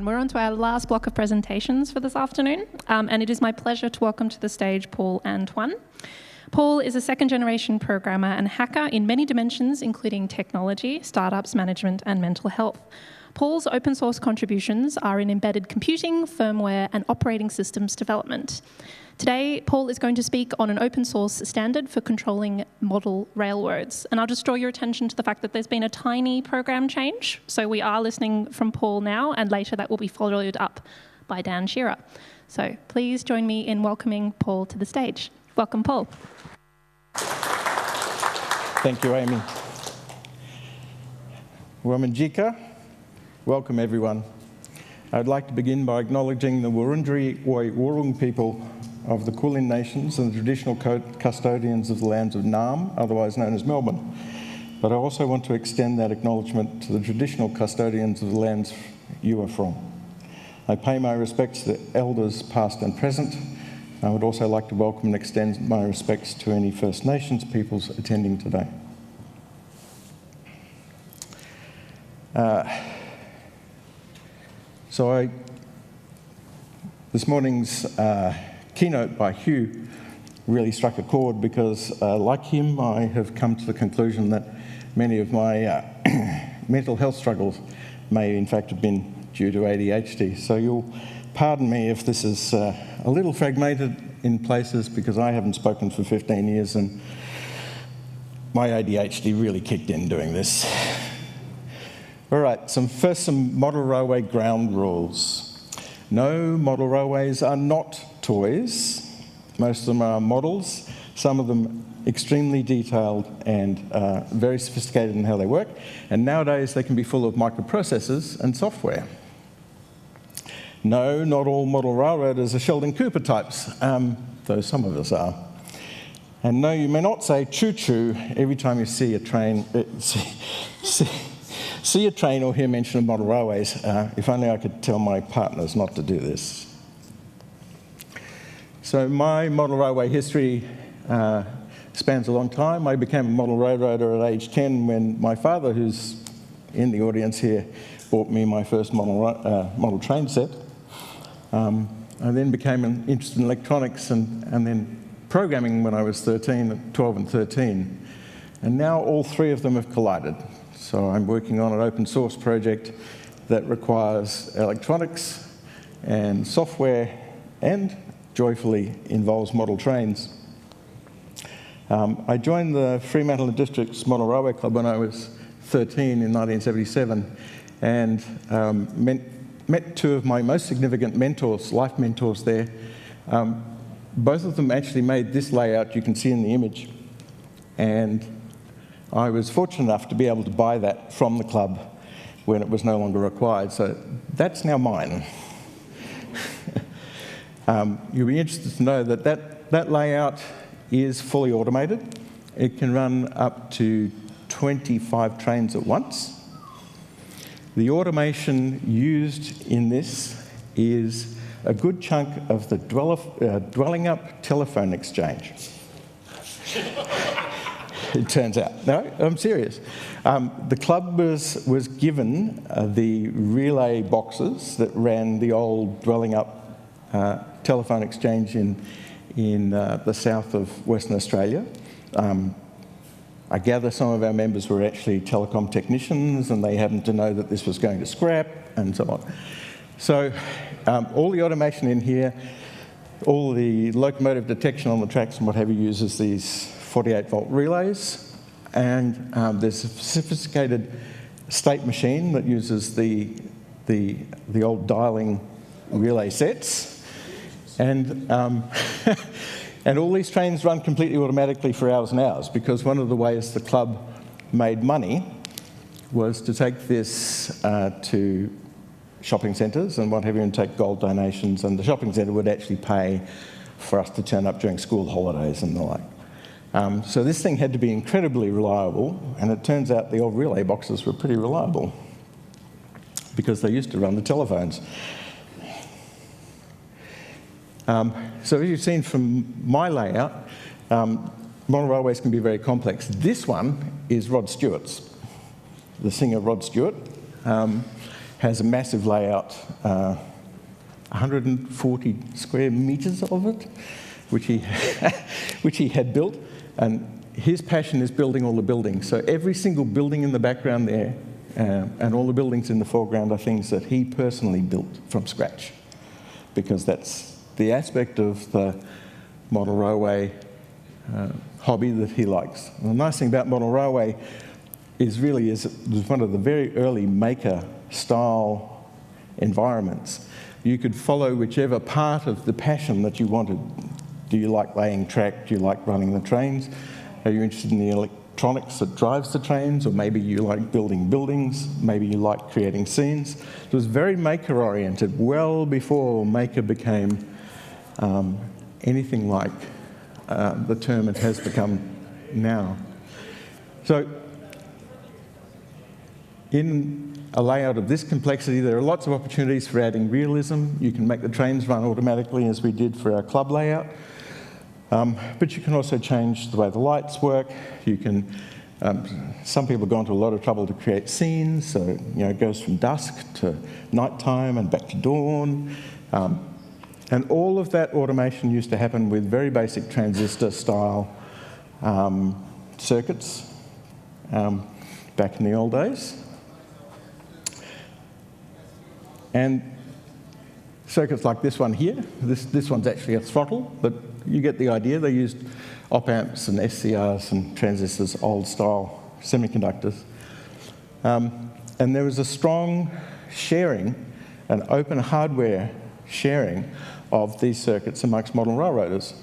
everyone. We're on to our last block of presentations for this afternoon, and it is my pleasure to welcome to the stage Paul Antoine. Paul is a second-generation programmer and hacker in many dimensions, including technology, startups, management, and mental health. Paul's open source contributions are in embedded computing, firmware, and operating systems development. Today, Paul is going to speak on an open source standard for controlling model railroads. And I'll just draw your attention to the fact that there's been a tiny program change. So we are listening from Paul now, and later that will be followed up by Dan Shearer. So please join me in welcoming Paul to the stage. Welcome, Paul. Thank you, Amy. Wamanjika. Welcome, everyone. I'd like to begin by acknowledging the Wurundjeri Woi-wurrung people of the Kulin Nations and the traditional custodians of the lands of Nam, otherwise known as Melbourne. But I also want to extend that acknowledgement to the traditional custodians of the lands you are from. I pay my respects to the elders past and present. I would also like to welcome and extend my respects to any First Nations peoples attending today. This morning's keynote by Hugh really struck a chord because, like him, I have come to the conclusion that many of my mental health struggles may in fact have been due to ADHD. So you'll pardon me if this is a little fragmented in places because I haven't spoken for 15 years and my ADHD really kicked in doing this. All right, first some model railway ground rules. No, model railways are not toys. Most of them are models, some of them extremely detailed and very sophisticated in how they work. And nowadays they can be full of microprocessors and software. No, not all model railroaders are Sheldon Cooper types, though some of us are. And no, you may not say choo-choo every time you see a train, see a train or hear mention of model railways. If only I could tell my partners not to do this. So my model railway history spans a long time. I became a model railroader at age 10 when my father, who's in the audience here, bought me my first model train set. I then became interested in electronics and then programming when I was 12 and 13. And now all three of them have collided. So I'm working on an open source project that requires electronics and software and joyfully involves model trains. I joined the Fremantle and Districts Model Railway Club when I was 13 in 1977 and met two of my most significant mentors, life mentors there. Both of them actually made this layout you can see in the image. And I was fortunate enough to be able to buy that from the club when it was no longer required. So that's now mine. You'll be interested to know that that layout is fully automated. It can run up to 25 trains at once. The automation used in this is a good chunk of the dwelling up telephone exchange. It turns out. No, I'm serious. The club was given the relay boxes that ran the old dwelling up telephone exchange in the south of Western Australia. I gather some of our members were actually telecom technicians and they happened to know that this was going to scrap and so on. So all the automation in here, all the locomotive detection on the tracks and what have you uses these 48-volt relays, and there's a sophisticated state machine that uses the old dialing relay sets, and and all these trains run completely automatically for hours and hours because one of the ways the club made money was to take this to shopping centres and what have you and take gold donations, and the shopping centre would actually pay for us to turn up during school holidays and the like. So this thing had to be incredibly reliable, and it turns out the old relay boxes were pretty reliable because they used to run the telephones. So as you've seen from my layout, model railways can be very complex. This one is Rod Stewart's, the singer Rod Stewart. has a massive layout, 140 square meters of it, which he, which he had built. And his passion is building all the buildings. So every single building in the background there and all the buildings in the foreground are things that he personally built from scratch, because that's the aspect of the model railway hobby that he likes. And the nice thing about model railway is really it was one of the very early maker-style environments. You could follow whichever part of the passion that you wanted. Do you like laying track? Do you like running the trains? Are you interested in the electronics that drives the trains? Or maybe you like building buildings? Maybe you like creating scenes? It was very maker-oriented, well before maker became anything like the term it has become now. So in a layout of this complexity, there are lots of opportunities for adding realism. You can make the trains run automatically, as we did for our club layout. But you can also change the way the lights work. You can, some people have gone to a lot of trouble to create scenes, so it goes from dusk to nighttime and back to dawn. And all of that automation used to happen with very basic transistor-style circuits back in the old days. And circuits like this one here, this one's actually a throttle, but you get the idea. They used op-amps and SCRs and transistors, old-style semiconductors. And there was a strong sharing, an open hardware sharing of these circuits amongst model railroaders.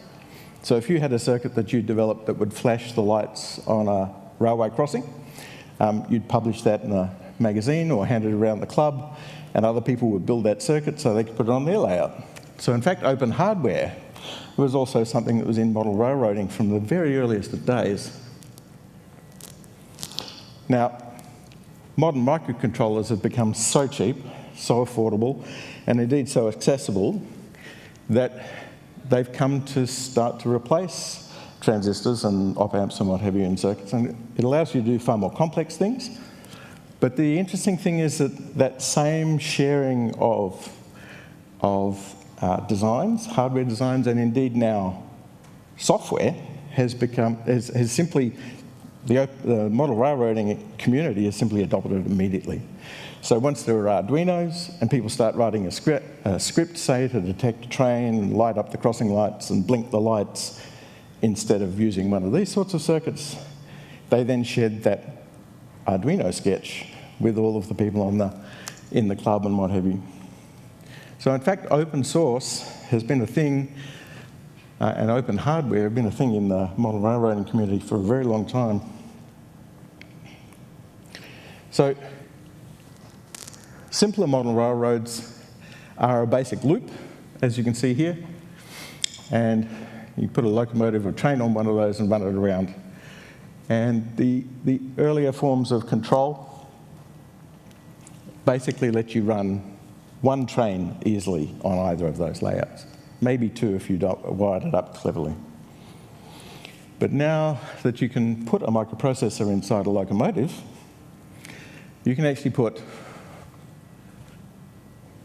So if you had a circuit that you developed that would flash the lights on a railway crossing, you'd publish that in a magazine or hand it around the club, and other people would build that circuit so they could put it on their layout. So in fact, open hardware was also something that was in model railroading from the very earliest of days. Now, modern microcontrollers have become so cheap, so affordable, and indeed so accessible that they've come to start to replace transistors and op-amps and what have you in circuits, and it allows you to do far more complex things. But the interesting thing is that that same sharing of designs, hardware designs, and indeed now software has simply, the model railroading community has simply adopted it immediately. So once there are Arduinos and people start writing a script, say, to detect a train and light up the crossing lights and blink the lights instead of using one of these sorts of circuits, they then shared that Arduino sketch with all of the people in the club and what have you. So in fact, open source has been a thing, and open hardware have been a thing in the model railroading community for a very long time. So simpler model railroads are a basic loop, as you can see here, and you put a locomotive or train on one of those and run it around. And the earlier forms of control basically let you run one train easily on either of those layouts, maybe two if you wired it up cleverly. But now that you can put a microprocessor inside a locomotive, you can actually put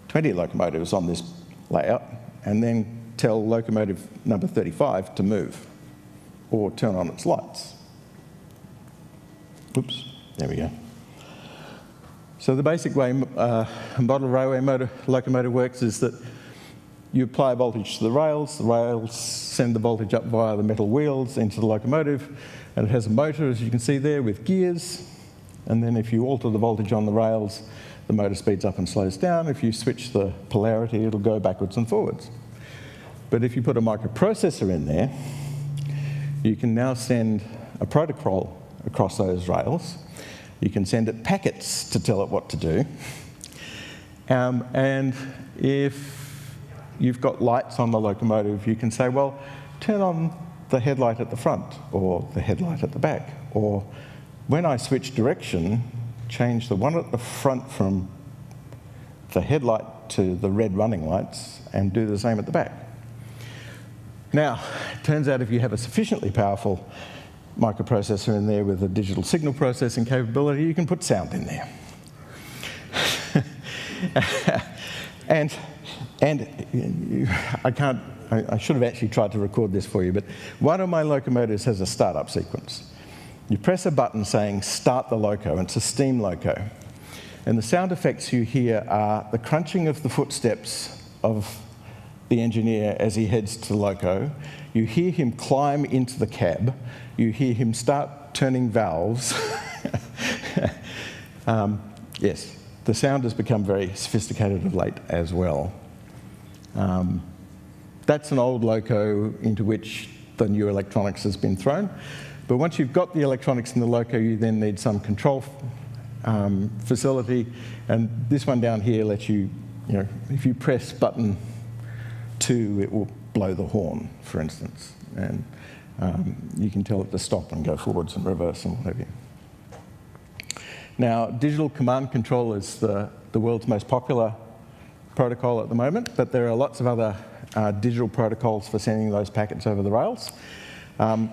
20 locomotives on this layout and then tell locomotive number 35 to move or turn on its lights. Oops, there we go. So the basic way a model railway locomotive works is that you apply a voltage to the rails send the voltage up via the metal wheels into the locomotive, and it has a motor, as you can see there, with gears, and then if you alter the voltage on the rails, the motor speeds up and slows down. If you switch the polarity, it'll go backwards and forwards. But if you put a microprocessor in there, you can now send a protocol across those rails. You can send it packets to tell it what to do. And if you've got lights on the locomotive, you can say, well, turn on the headlight at the front or the headlight at the back. Or when I switch direction, change the one at the front from the headlight to the red running lights and do the same at the back. Now, it turns out if you have a sufficiently powerful microprocessor in there with a digital signal processing capability, you can put sound in there. and I should have actually tried to record this for you, but one of my locomotives has a startup sequence. You press a button saying start the loco, and it's a steam loco. And the sound effects you hear are the crunching of the footsteps of the engineer as he heads to the loco. You hear him climb into the cab. You hear him start turning valves. Yes, the sound has become very sophisticated of late as well. That's an old loco into which the new electronics has been thrown. But once you've got the electronics in the loco, you then need some control facility. And this one down here lets you, if you press button 2, it will blow the horn, for instance. And you can tell it to stop and go forwards and reverse and whatever. Now, digital command control is the world's most popular protocol at the moment, but there are lots of other digital protocols for sending those packets over the rails.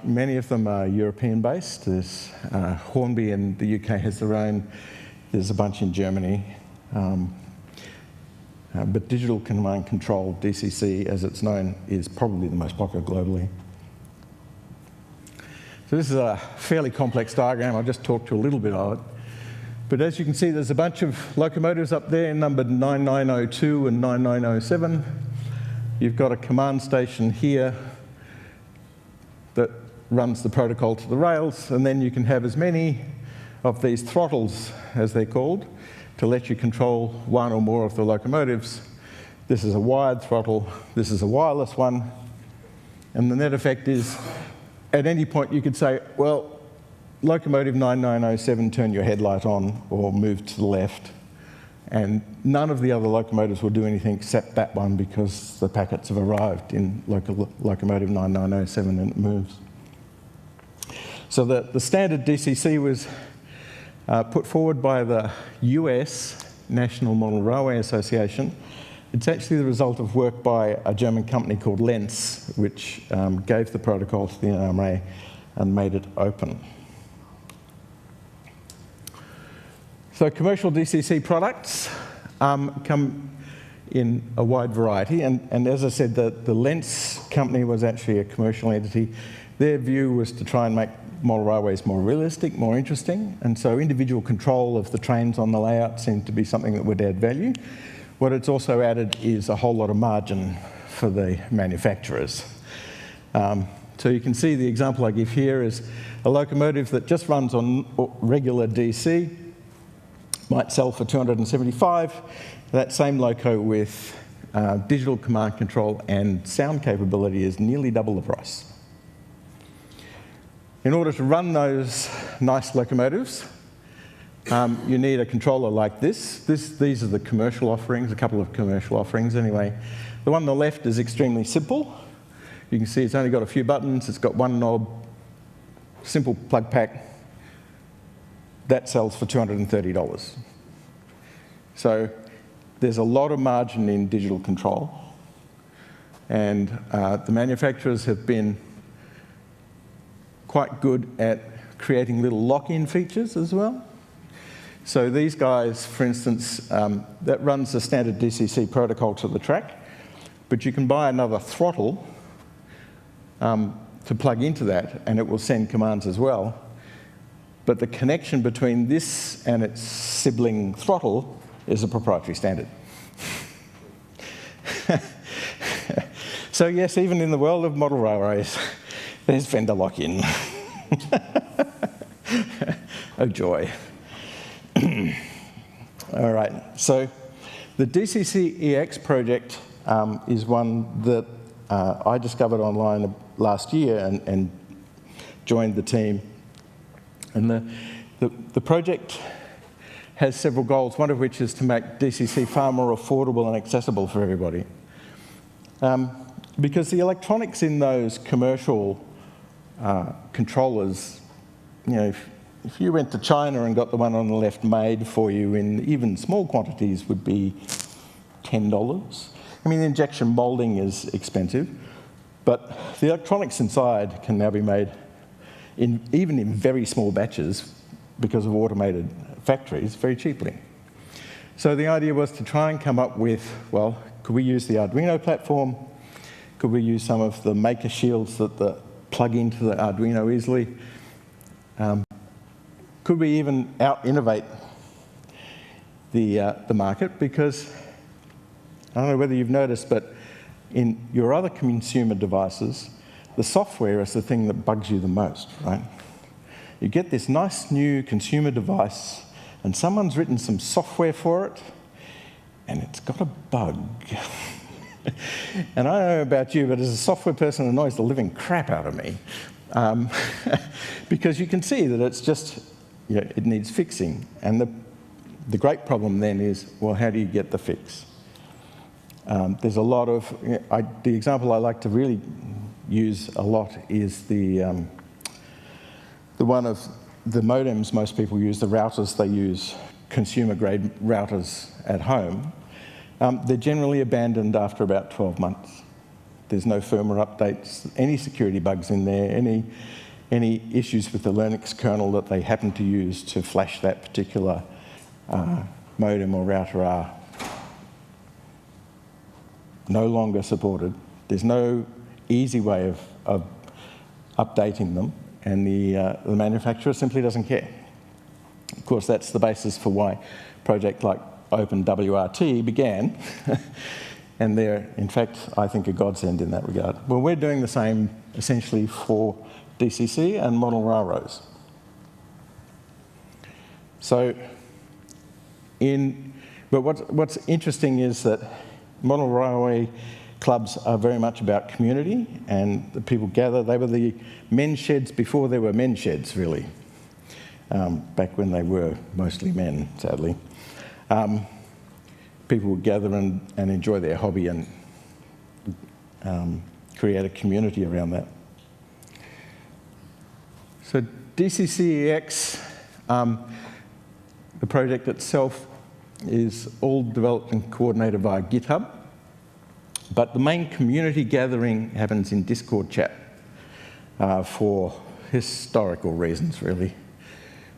Many of them are European-based. There's Hornby in the UK has their own. There's a bunch in Germany. But digital command control, DCC as it's known, is probably the most popular globally. So this is a fairly complex diagram. I'll just talk to you a little bit of it. But as you can see, there's a bunch of locomotives up there numbered 9902 and 9907. You've got a command station here that runs the protocol to the rails, and then you can have as many of these throttles, as they're called, to let you control one or more of the locomotives. This is a wired throttle, this is a wireless one, and the net effect is, at any point you could say, well, locomotive 9907, turn your headlight on or move to the left. And none of the other locomotives will do anything except that one because the packets have arrived in locomotive 9907 and it moves. So the standard DCC was put forward by the US National Model Railway Association. It's actually the result of work by a German company called Lenz, which gave the protocol to the NMRA and made it open. So commercial DCC products come in a wide variety, and as I said, the Lenz company was actually a commercial entity. Their view was to try and make model railways more realistic, more interesting, and so individual control of the trains on the layout seemed to be something that would add value. What it's also added is a whole lot of margin for the manufacturers. So you can see the example I give here is a locomotive that just runs on regular DC, might sell for $275. That same loco with digital command control and sound capability is nearly double the price. In order to run those nice locomotives, you need a controller like this. These are the commercial offerings, a couple of commercial offerings anyway. The one on the left is extremely simple. You can see it's only got a few buttons, it's got one knob, simple plug pack. That sells for $230. So there's a lot of margin in digital control. And the manufacturers have been quite good at creating little lock-in features as well. So these guys, for instance, that runs the standard DCC protocol to the track, but you can buy another throttle to plug into that, and it will send commands as well. But the connection between this and its sibling throttle is a proprietary standard. So yes, even in the world of model railways, there's vendor lock-in. Oh joy. All right, so the DCC-EX project is one that I discovered online last year and joined the team. And the project has several goals, one of which is to make DCC far more affordable and accessible for everybody. Because the electronics in those commercial controllers, if you went to China and got the one on the left made for you in even small quantities would be $10. I mean, injection molding is expensive, but the electronics inside can now be made even in very small batches because of automated factories very cheaply. So the idea was to try and come up with, well, could we use the Arduino platform? Could we use some of the maker shields that plug into the Arduino easily? Could we even out-innovate the market? Because I don't know whether you've noticed, but in your other consumer devices, the software is the thing that bugs you the most, right? You get this nice new consumer device, and someone's written some software for it, and it's got a bug. And I don't know about you, but as a software person, it annoys the living crap out of me. Because you can see that it's just, it needs fixing. And the great problem then is, well, how do you get the fix? There's a lot of, the example I like to really use a lot is the one of the modems most people use, the routers they use, consumer-grade routers at home. They're generally abandoned after about 12 months. There's no firmware updates, any security bugs in there, any issues with the Linux kernel that they happen to use to flash that particular modem or router are no longer supported. There's no easy way of updating them, and the manufacturer simply doesn't care. Of course, that's the basis for why a project like OpenWRT began, and they're, in fact, I think, a godsend in that regard. Well, we're doing the same, essentially, for DCC and model railroads. So, but what's interesting is that model railway clubs are very much about community, and the people gather. They were the men's sheds before there were men's sheds, really, back when they were mostly men, sadly. People would gather and enjoy their hobby and create a community around that. So DCC-EX, the project itself, is all developed and coordinated via GitHub, but the main community gathering happens in Discord chat for historical reasons, really.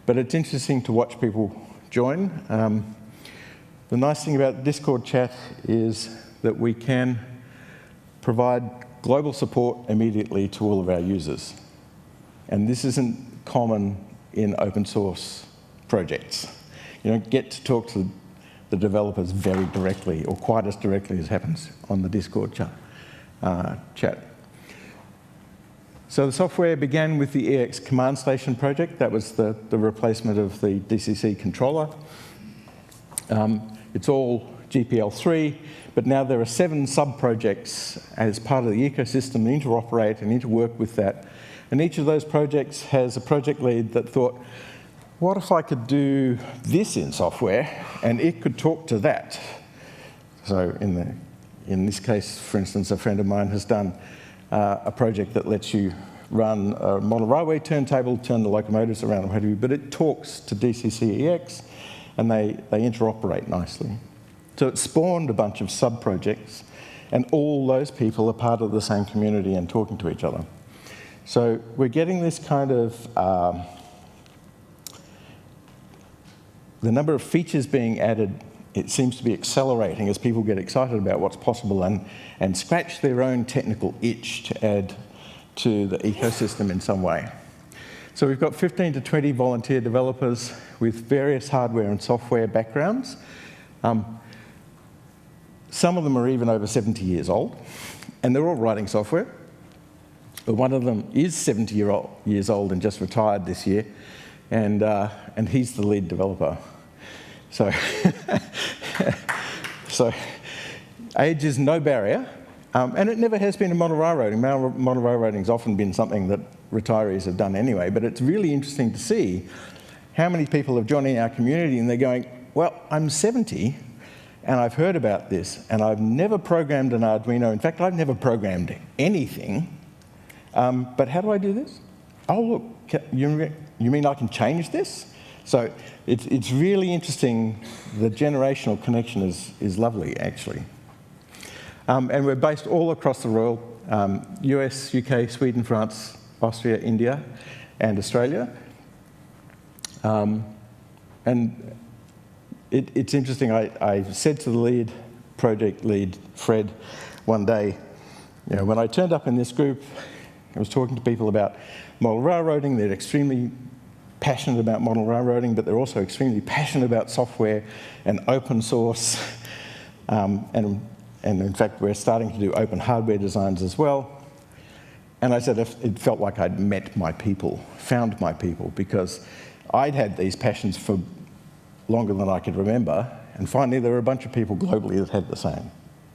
But it's interesting to watch people join. The nice thing about Discord chat is that we can provide global support immediately to all of our users. And this isn't common in open source projects. You don't get to talk to the developers very directly, or quite as directly as happens on the Discord chat. So the software began with the EX-CommandStation project. That was the replacement of the DCC controller. It's all GPL3, but now there are 7 sub-projects as part of the ecosystem that interoperate and interwork with that. And each of those projects has a project lead that thought, what if I could do this in software and it could talk to that? So in this case, for instance, a friend of mine has done a project that lets you run a model railway turntable, turn the locomotives around, what have you, but it talks to DCC-EX, and they interoperate nicely. So it spawned a bunch of sub-projects, and all those people are part of the same community and talking to each other. So we're getting this kind of, the number of features being added, it seems to be accelerating as people get excited about what's possible and scratch their own technical itch to add to the ecosystem in some way. So we've got 15 to 20 volunteer developers with various hardware and software backgrounds. Some of them are even over 70 years old, and they're all writing software. But one of them is 70 years old and just retired this year, and he's the lead developer. So, so age is no barrier, and it never has been in model railroading. Model railroading's often been something that retirees have done anyway, but it's really interesting to see how many people have joined in our community and they're going, well, I'm 70 and I've heard about this and I've never programmed an Arduino. In fact, I've never programmed anything, but how do I do this? Oh, look, you mean I can change this? So it's really interesting. The generational connection is lovely, actually. And we're based all across the world, US, UK, Sweden, France, Austria, India, and Australia. And it's interesting. I said to the project lead, Fred, one day, you know, when I turned up in this group, I was talking to people about model railroading. They're extremely passionate about model railroading, but they're also extremely passionate about software and open source. And in fact, we're starting to do open hardware designs as well. And I said it felt like I'd met my people, found my people, because I'd had these passions for longer than I could remember. And finally, there were a bunch of people globally that had the same.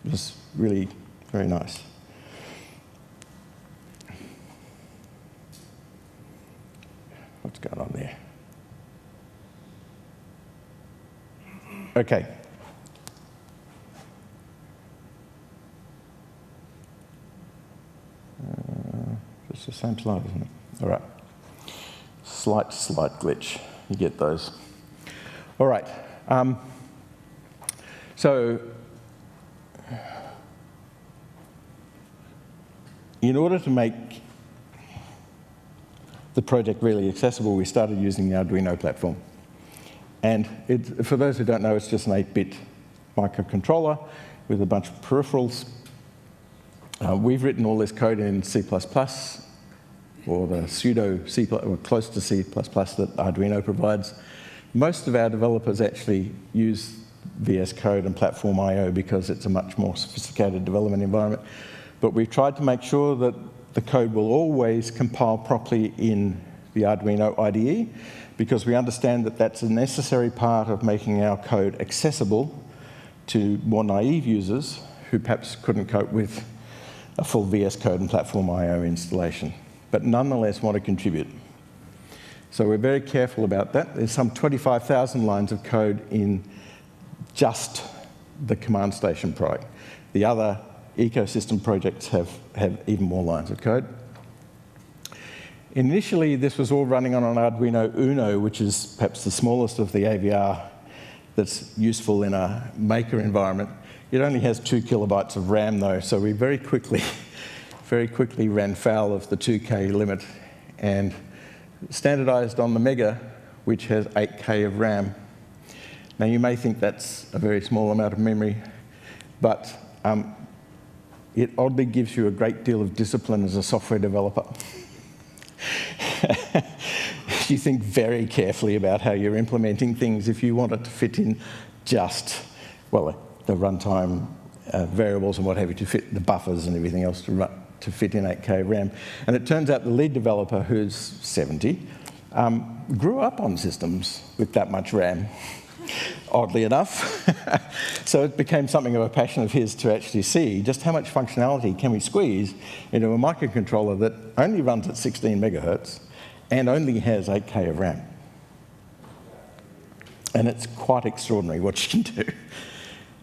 It was really very nice. What's going on there? Okay. It's the same slide, isn't it? All right. Slight glitch. You get those. All right. So, in order to make the project really accessible, we started using the Arduino platform. And for those who don't know, it's just an 8-bit microcontroller with a bunch of peripherals. We've written all this code in C++, or the pseudo C++, or close to C++ that Arduino provides. Most of our developers actually use VS Code and Platform I/O because it's a much more sophisticated development environment. But we've tried to make sure that the code will always compile properly in the Arduino IDE, because we understand that that's a necessary part of making our code accessible to more naive users who perhaps couldn't cope with a full VS Code and Platform I/O installation, but nonetheless want to contribute. So we're very careful about that. There's some 25,000 lines of code in just the CommandStation product. The other ecosystem projects have even more lines of code. Initially, this was all running on an Arduino Uno, which is perhaps the smallest of the AVR that's useful in a maker environment. It only has 2 kilobytes of RAM, though, so we very quickly ran foul of the 2K limit and standardized on the Mega, which has 8K of RAM. Now, you may think that's a very small amount of memory, but it oddly gives you a great deal of discipline as a software developer. You think very carefully about how you're implementing things if you want it to fit in just, well, the runtime variables and what have you, to fit the buffers and everything else to fit in 8K RAM. And it turns out the lead developer, who's 70, grew up on systems with that much RAM, oddly enough. So it became something of a passion of his to actually see just how much functionality can we squeeze into a microcontroller that only runs at 16 megahertz and only has 8K of RAM. And it's quite extraordinary what you can do.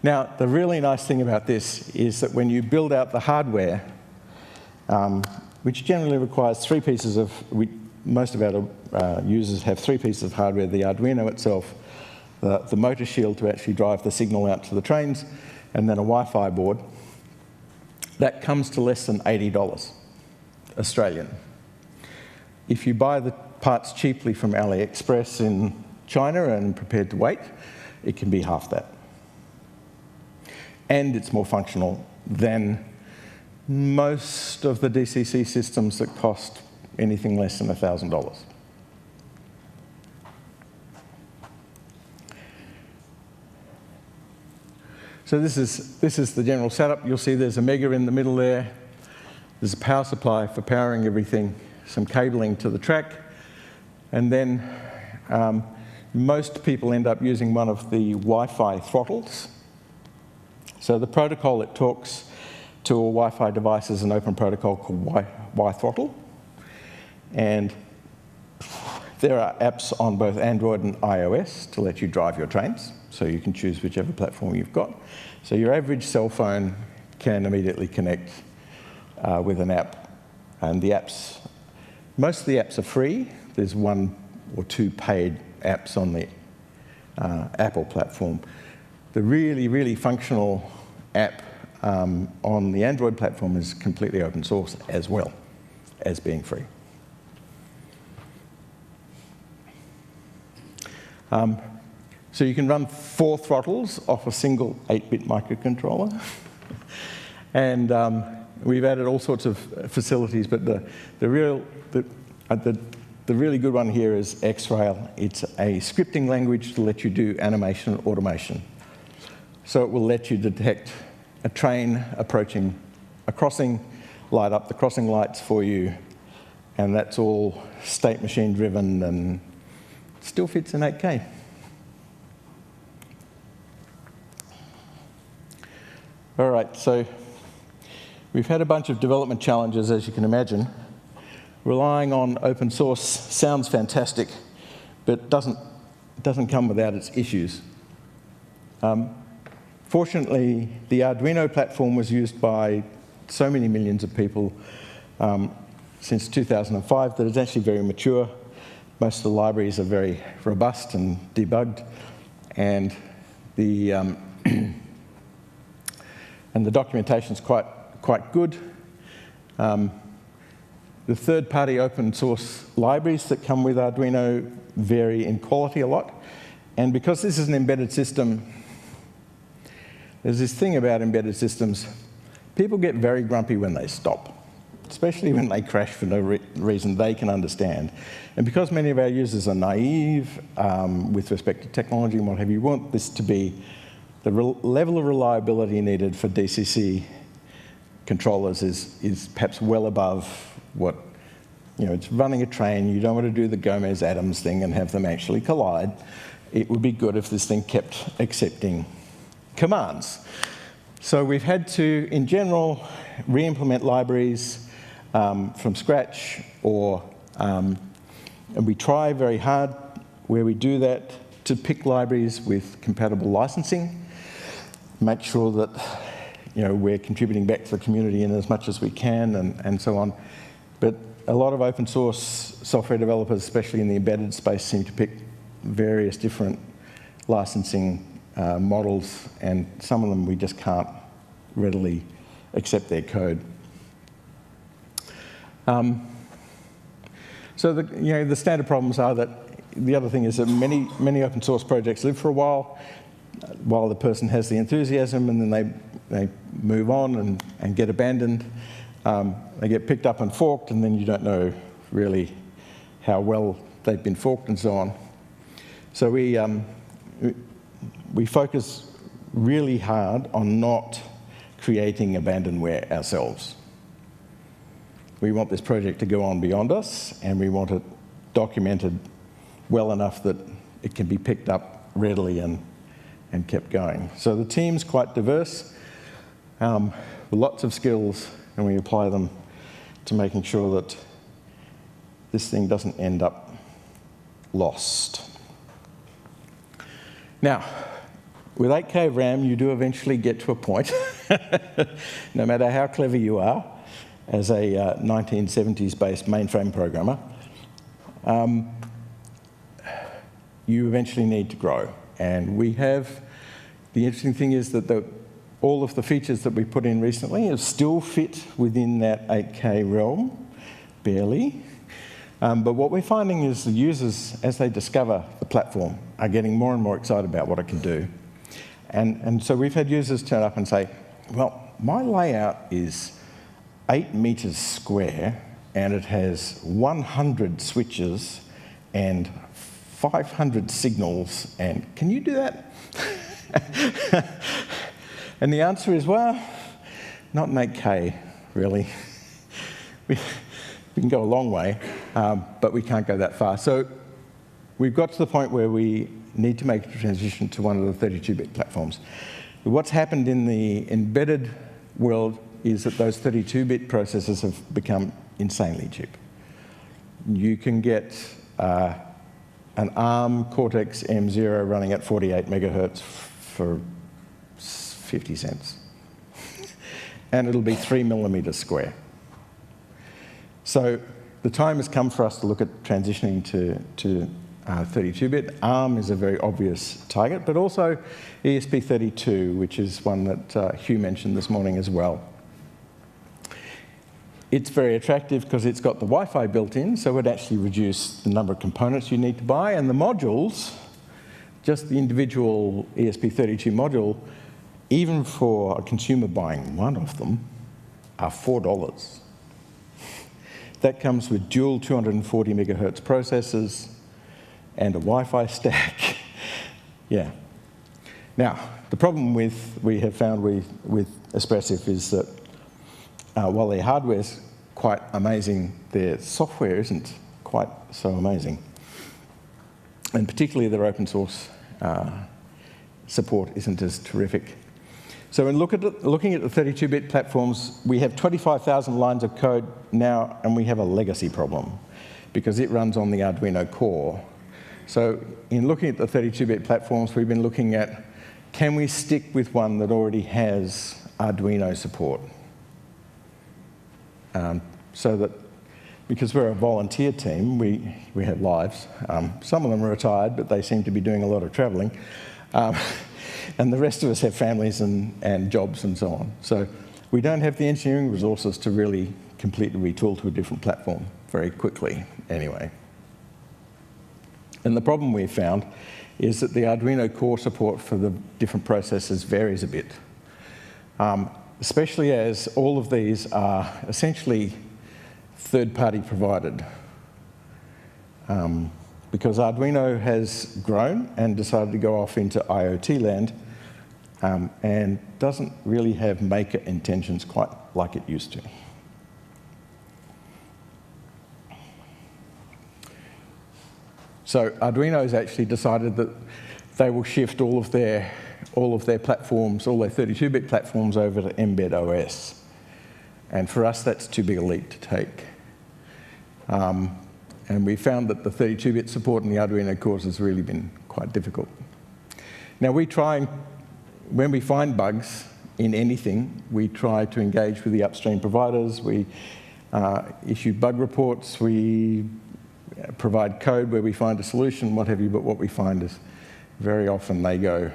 Now, the really nice thing about this is that when you build out the hardware, which generally requires 3 pieces of, most of our users have 3 pieces of hardware: the Arduino itself, the motor shield to actually drive the signal out to the trains, and then a Wi-Fi board. That comes to less than $80 Australian. If you buy the parts cheaply from AliExpress in China and prepared to wait, it can be half that. And it's more functional than most of the DCC systems that cost anything less than $1,000. So this is the general setup. You'll see there's a Mega in the middle there. There's a power supply for powering everything, some cabling to the track, and then most people end up using one of the Wi-Fi throttles. So the protocol that talks to a Wi-Fi device is an open protocol called Wi-Throttle, and there are apps on both Android and iOS to let you drive your trains, so you can choose whichever platform you've got. So your average cell phone can immediately connect with an app, and the apps, most of the apps are free. There's 1 or 2 paid apps on the Apple platform. The really, really functional app on the Android platform is completely open source as well as being free. So you can run 4 throttles off a single 8-bit microcontroller. And we've added all sorts of facilities, but the really good one here is X-Rail. It's a scripting language to let you do animation and automation. So it will let you detect a train approaching a crossing, light up the crossing lights for you, and that's all state machine driven and still fits in 8K. All right, so we've had a bunch of development challenges, as you can imagine. Relying on open source sounds fantastic, but doesn't come without its issues. Fortunately, the Arduino platform was used by so many millions of people since 2005 that it's actually very mature. Most of the libraries are very robust and debugged, and the and the documentation's quite good. The third-party open source libraries that come with Arduino vary in quality a lot, and because this is an embedded system, there's this thing about embedded systems. People get very grumpy when they stop, especially when they crash for no reason they can understand. And because many of our users are naive with respect to technology and what have you, want this to be the level of reliability needed for DCC controllers is perhaps well above what, it's running a train. You don't want to do the Gomez-Adams thing and have them actually collide. It would be good if this thing kept accepting commands. So we've had to, in general, re-implement libraries from scratch, and we try very hard where we do that to pick libraries with compatible licensing, make sure that we're contributing back to the community in as much as we can, and so on. But a lot of open source software developers, especially in the embedded space, seem to pick various different licensing models, and some of them we just can't readily accept their code. So the standard problems are that the other thing is that many open source projects live for a while the person has the enthusiasm, and then they move on and get abandoned. They get picked up and forked, and then you don't know really how well they've been forked and so on. So we focus really hard on not creating abandonware ourselves. We want this project to go on beyond us, and we want it documented well enough that it can be picked up readily and kept going. So the team's quite diverse, with lots of skills, and we apply them to making sure that this thing doesn't end up lost. Now, with 8K RAM, you do eventually get to a point, no matter how clever you are, as a 1970s-based mainframe programmer, you eventually need to grow. And we have, the interesting thing is that all of the features that we put in recently have still fit within that 8K realm, barely. But what we're finding is the users, as they discover the platform, are getting more and more excited about what it can do. And so we've had users turn up and say, well, my layout is 8 meters square, and it has 100 switches and 500 signals, and can you do that? And the answer is, well, not in 8K, really. We can go a long way, but we can't go that far. So we've got to the point where we need to make a transition to one of the 32-bit platforms. What's happened in the embedded world is that those 32-bit processors have become insanely cheap. You can get an ARM Cortex M0 running at 48 megahertz for 50 cents. And it'll be 3 millimeters square. So the time has come for us to look at transitioning to 32-bit. ARM is a very obvious target, but also ESP32, which is one that Hugh mentioned this morning as well. It's very attractive because it's got the Wi-Fi built in, so it would actually reduce the number of components you need to buy, and the modules just the individual ESP32 module, even for a consumer buying one of them, are $4. That comes with dual 240 megahertz processors and a Wi-Fi stack. Yeah. Now, the problem we have found with Espressif is that while their hardware's quite amazing, their software isn't quite so amazing. And particularly their open source support isn't as terrific. So in looking at the 32-bit platforms, we have 25,000 lines of code now, and we have a legacy problem because it runs on the Arduino core. So in looking at the 32-bit platforms, we've been looking at, can we stick with one that already has Arduino support? So that, because we're a volunteer team, we have lives. Some of them are retired, but they seem to be doing a lot of traveling. And the rest of us have families and jobs and so on. So we don't have the engineering resources to really completely retool to a different platform very quickly anyway. And the problem we've found is that the Arduino core support for the different processors varies a bit, especially as all of these are essentially third-party provided. Because Arduino has grown and decided to go off into IoT land and doesn't really have maker intentions quite like it used to. So Arduino has actually decided that they will shift all of their platforms, all their 32-bit platforms over to Mbed OS. And for us, that's too big a leap to take. And we found that the 32-bit support in the Arduino cores has really been quite difficult. Now we try, when we find bugs in anything, we try to engage with the upstream providers. We issue bug reports. We provide code where we find a solution, what have you, but what we find is very often they go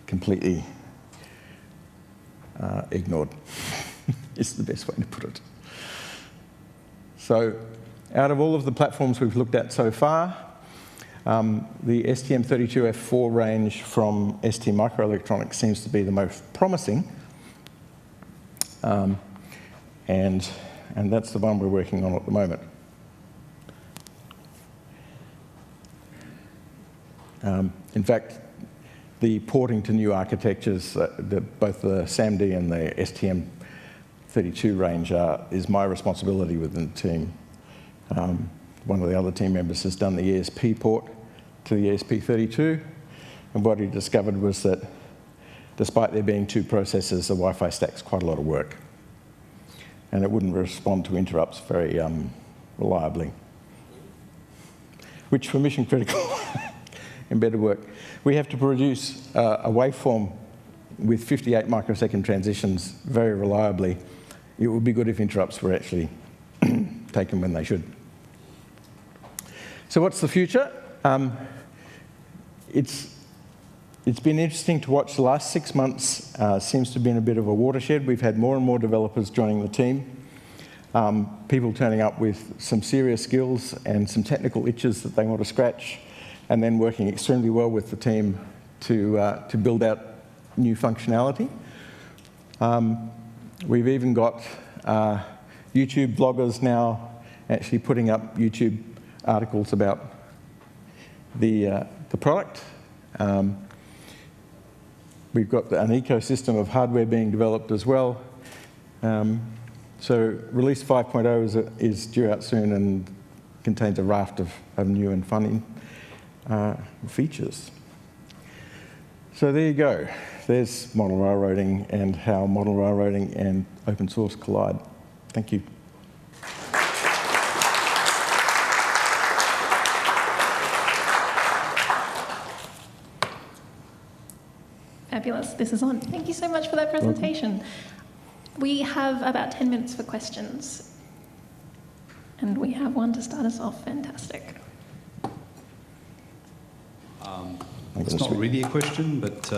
completely ignored. It's the best way to put it. So out of all of the platforms we've looked at so far, the STM32F4 range from ST Microelectronics seems to be the most promising. And that's the one we're working on at the moment. In fact, the porting to new architectures, both the SAMD and the STM32 range is my responsibility within the team. One of the other team members has done the ESP port to the ESP32, and what he discovered was that despite there being two processors, the Wi-Fi stack's quite a lot of work, and it wouldn't respond to interrupts very reliably, which for mission critical embedded work, we have to produce a waveform with 58 microsecond transitions very reliably. It would be good if interrupts were actually taken when they should. So what's the future? It's been interesting to watch the last 6 months. Seems to have been a bit of a watershed. We've had more and more developers joining the team. People turning up with some serious skills and some technical itches that they want to scratch, and then working extremely well with the team to build out new functionality. We've even got YouTube bloggers now actually putting up YouTube articles about the product. We've got an ecosystem of hardware being developed as well. So release 5.0 is due out soon and contains a raft of new and fun features. So there you go. There's model railroading and how model railroading and open source collide. Thank you. Fabulous. This is on. Thank you so much for that presentation. We have about 10 minutes for questions. And we have one to start us off. Fantastic. It's not really a question, but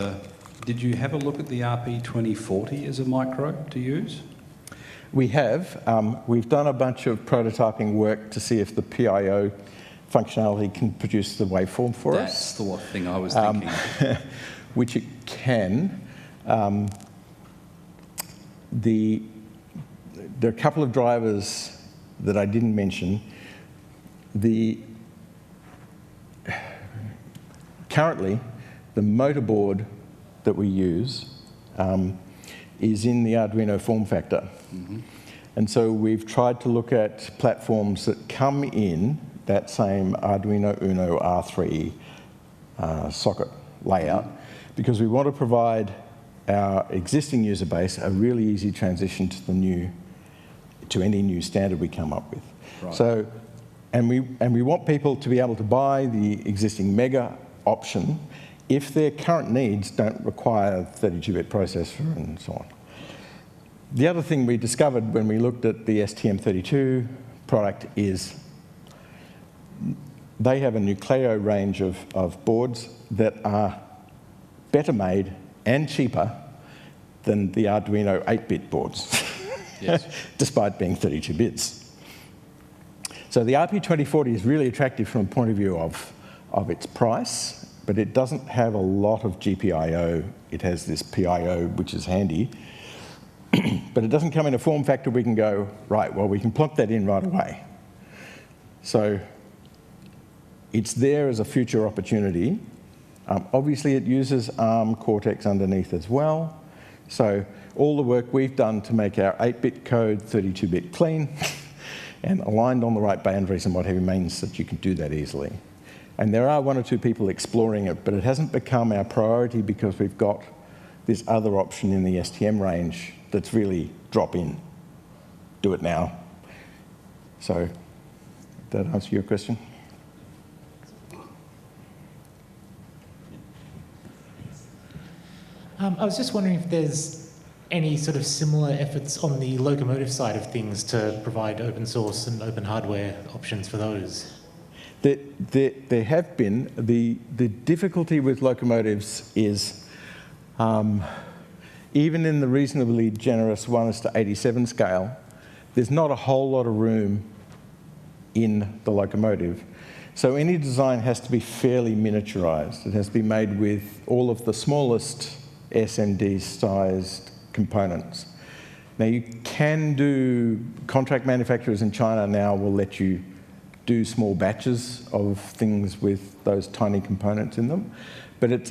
did you have a look at the RP2040 as a micro to use? We have. We've done a bunch of prototyping work to see if the PIO functionality can produce the waveform for us. That's the thing I was thinking. Which it can. There are a couple of drivers that I didn't mention. Currently, the motor board that we use is in the Arduino form factor. Mm-hmm. And so we've tried to look at platforms that come in that same Arduino Uno R3 socket layout, because we want to provide our existing user base a really easy transition to any new standard we come up with. Right. So, and we want people to be able to buy the existing Mega option if their current needs don't require 32-bit processor and so on. The other thing we discovered when we looked at the STM32 product is they have a Nucleo range of boards that are better made and cheaper than the Arduino 8-bit boards, yes. Despite being 32 bits. So the RP2040 is really attractive from the point of view of its price, but it doesn't have a lot of GPIO. It has this PIO, which is handy, but it doesn't come in a form factor we can go, right, well, we can plunk that in right away. So it's there as a future opportunity. Obviously, it uses ARM Cortex underneath as well. So all the work we've done to make our 8-bit code 32-bit clean and aligned on the right boundaries and what have you means that you can do that easily. And there are one or two people exploring it, but it hasn't become our priority because we've got this other option in the STM range that's really drop in, do it now. So, did that answer your question? I was just wondering if there's any sort of similar efforts on the locomotive side of things to provide open source and open hardware options for those. There have been. The difficulty with locomotives is even in the reasonably generous 1:87 scale, there's not a whole lot of room in the locomotive. So any design has to be fairly miniaturized. It has to be made with all of the smallest SMD-sized components. Now you can do, contract manufacturers in China now will let you do small batches of things with those tiny components in them, but it's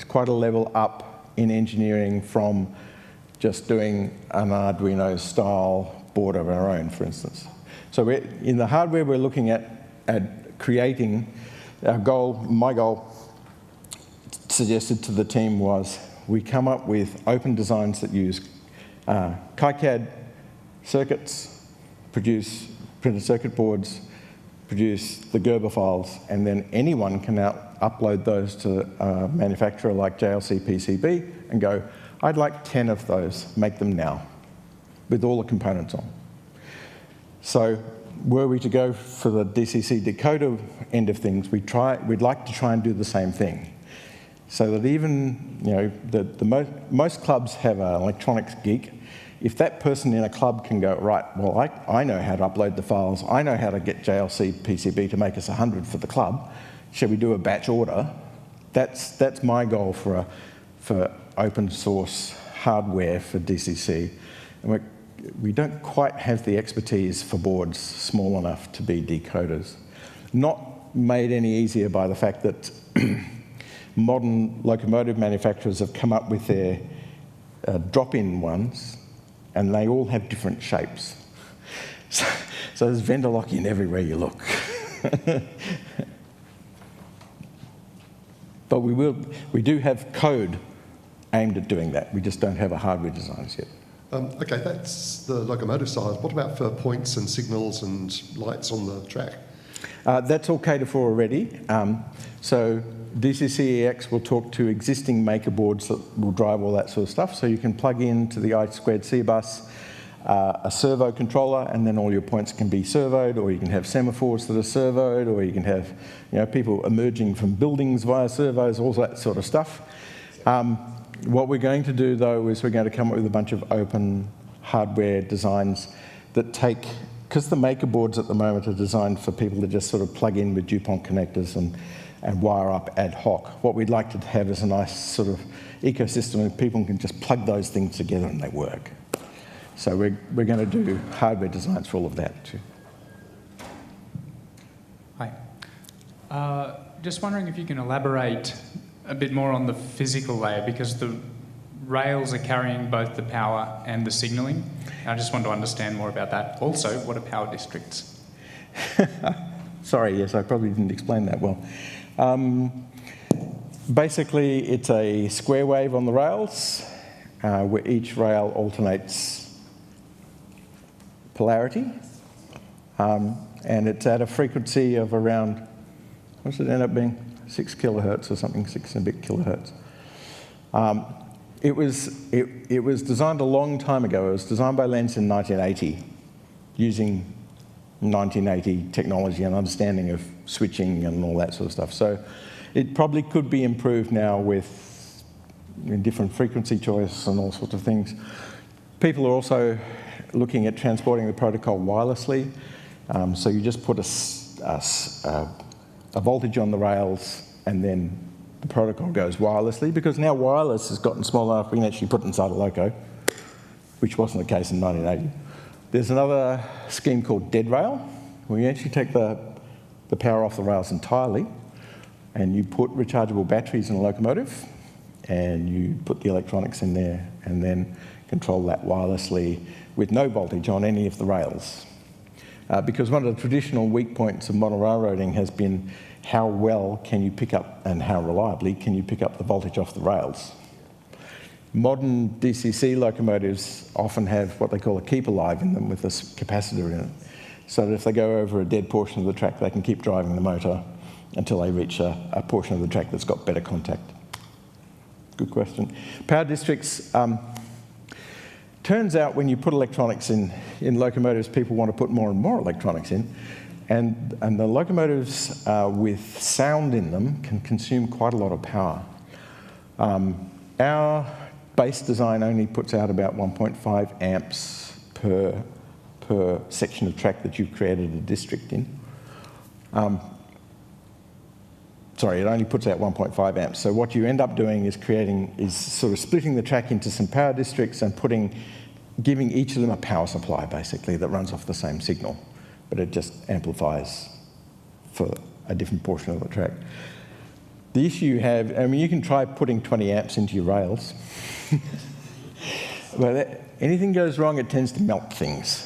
quite a level up in engineering from just doing an Arduino style board of our own, for instance. So in the hardware we're looking at creating, our goal, my goal, suggested to the team was we come up with open designs that use KiCad circuits, produce printed circuit boards, produce the Gerber files, and then anyone can now upload those to a manufacturer like JLC PCB and go, I'd like 10 of those, make them now, with all the components on. So were we to go for the DCC decoder end of things, we'd like to try and do the same thing. So that even, most clubs have an electronics geek. If that person in a club can go, right, well, I know how to upload the files, I know how to get JLC PCB to make us 100 for the club, shall we do a batch order? That's my goal for open source hardware for DCC. And we don't quite have the expertise for boards small enough to be decoders. Not made any easier by the fact that modern locomotive manufacturers have come up with their drop-in ones, and they all have different shapes. So there's vendor lock-in everywhere you look. But we do have code aimed at doing that. We just don't have a hardware design yet. Okay, that's the locomotive side. What about for points and signals and lights on the track? That's all catered for already. So DCC-EX will talk to existing maker boards that will drive all that sort of stuff. So you can plug into the I2C bus a servo controller, and then all your points can be servoed, or you can have semaphores that are servoed, or you can have people emerging from buildings via servos, all that sort of stuff. What we're going to do, though, is we're going to come up with a bunch of open hardware designs that take because the maker boards at the moment are designed for people to just sort of plug in with DuPont connectors and wire up ad hoc, what we'd like to have is a nice sort of ecosystem where people can just plug those things together and they work. So we're going to do hardware designs for all of that too. Hi. Just wondering if you can elaborate a bit more on the physical layer, because the rails are carrying both the power and the signalling. I just want to understand more about that. Also, what are power districts? Sorry, yes, I probably didn't explain that well. Basically, it's a square wave on the rails, where each rail alternates polarity, and it's at a frequency of around, what does it end up being? 6 kilohertz or something, 6 and a bit kilohertz. It was designed a long time ago. It was designed by Lenz in 1980, using 1980 technology and understanding of switching and all that sort of stuff. So it probably could be improved now with different frequency choice and all sorts of things. People are also looking at transporting the protocol wirelessly. So you just put a voltage on the rails and then the protocol goes wirelessly, because now wireless has gotten small enough we can actually put it inside a loco, which wasn't the case in 1980. There's another scheme called dead rail, where you actually take the power off the rails entirely and you put rechargeable batteries in a locomotive and you put the electronics in there and then control that wirelessly with no voltage on any of the rails. Because one of the traditional weak points of modern railroading has been how well can you pick up and how reliably can you pick up the voltage off the rails. Modern DCC locomotives often have what they call a keep alive in them with a capacitor in it, so that if they go over a dead portion of the track, they can keep driving the motor until they reach a portion of the track that's got better contact. Good question. Power districts. Turns out when you put electronics in locomotives, people want to put more and more electronics in. And the locomotives with sound in them can consume quite a lot of power. Our base design only puts out about 1.5 amps per section of track that you've created a district in. Sorry, it only puts out 1.5 amps. So what you end up doing is sort of splitting the track into some power districts and giving each of them a power supply, basically, that runs off the same signal. But it just amplifies for a different portion of the track. The issue you have, I mean, you can try putting 20 amps into your rails. But anything goes wrong, it tends to melt things.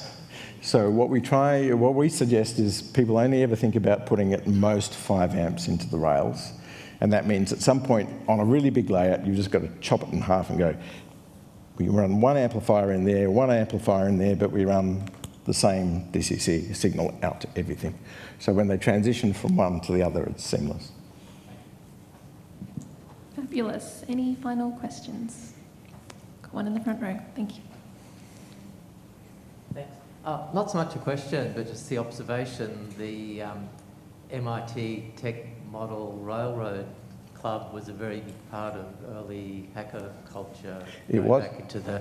So what we suggest is people only ever think about putting at most 5 amps into the rails. And that means at some point on a really big layout, you've just got to chop it in half and go, we run one amplifier in there, but we run the same DCC signal out to everything. So when they transition from one to the other, it's seamless. Fabulous. Any final questions? Got one in the front row. Thank you. Thanks. Not so much a question, but just the observation. The MIT Tech Model Railroad Club was a very big part of early hacker culture. It was. Back into the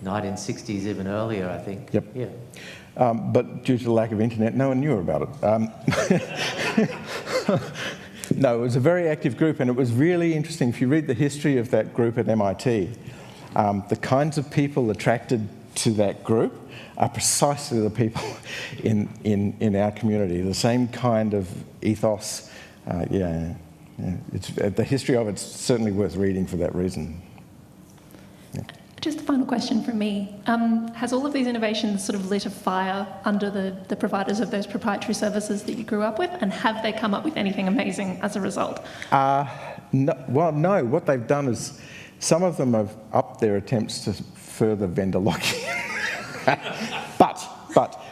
1960s, even earlier, I think. Yep. Yeah. But due to the lack of internet, no one knew about it. No, it was a very active group, and it was really interesting. If you read the history of that group at MIT, the kinds of people attracted to that group are precisely the people in our community. The same kind of ethos. The history of it's certainly worth reading for that reason. Yeah. Just a final question from me. Has all of these innovations sort of lit a fire under the providers of those proprietary services that you grew up with, and have they come up with anything amazing as a result? No. What they've done is some of them have upped their attempts to further vendor lock-in. But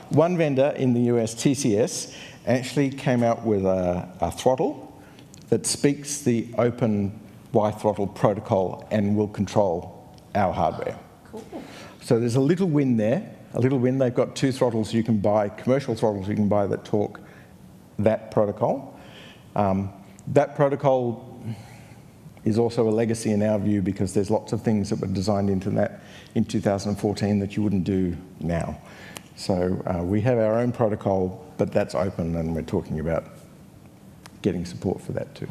one vendor in the US, TCS, actually came out with a throttle that speaks the open Y-throttle protocol and will control our hardware. Cool. So there's a little win there. They've got 2 throttles you can buy, commercial throttles you can buy that talk that protocol. That protocol is also a legacy in our view, because there's lots of things that were designed into that in 2014 that you wouldn't do now. So we have our own protocol, but that's open, and we're talking about getting support for that too.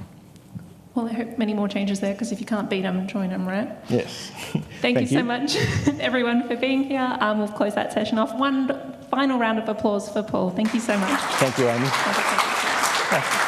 Well, I hope many more changes there, because if you can't beat them, join them, right? Yes. Thank you so much, everyone, for being here. We'll close that session off. One final round of applause for Paul. Thank you so much. Thank you, Amy.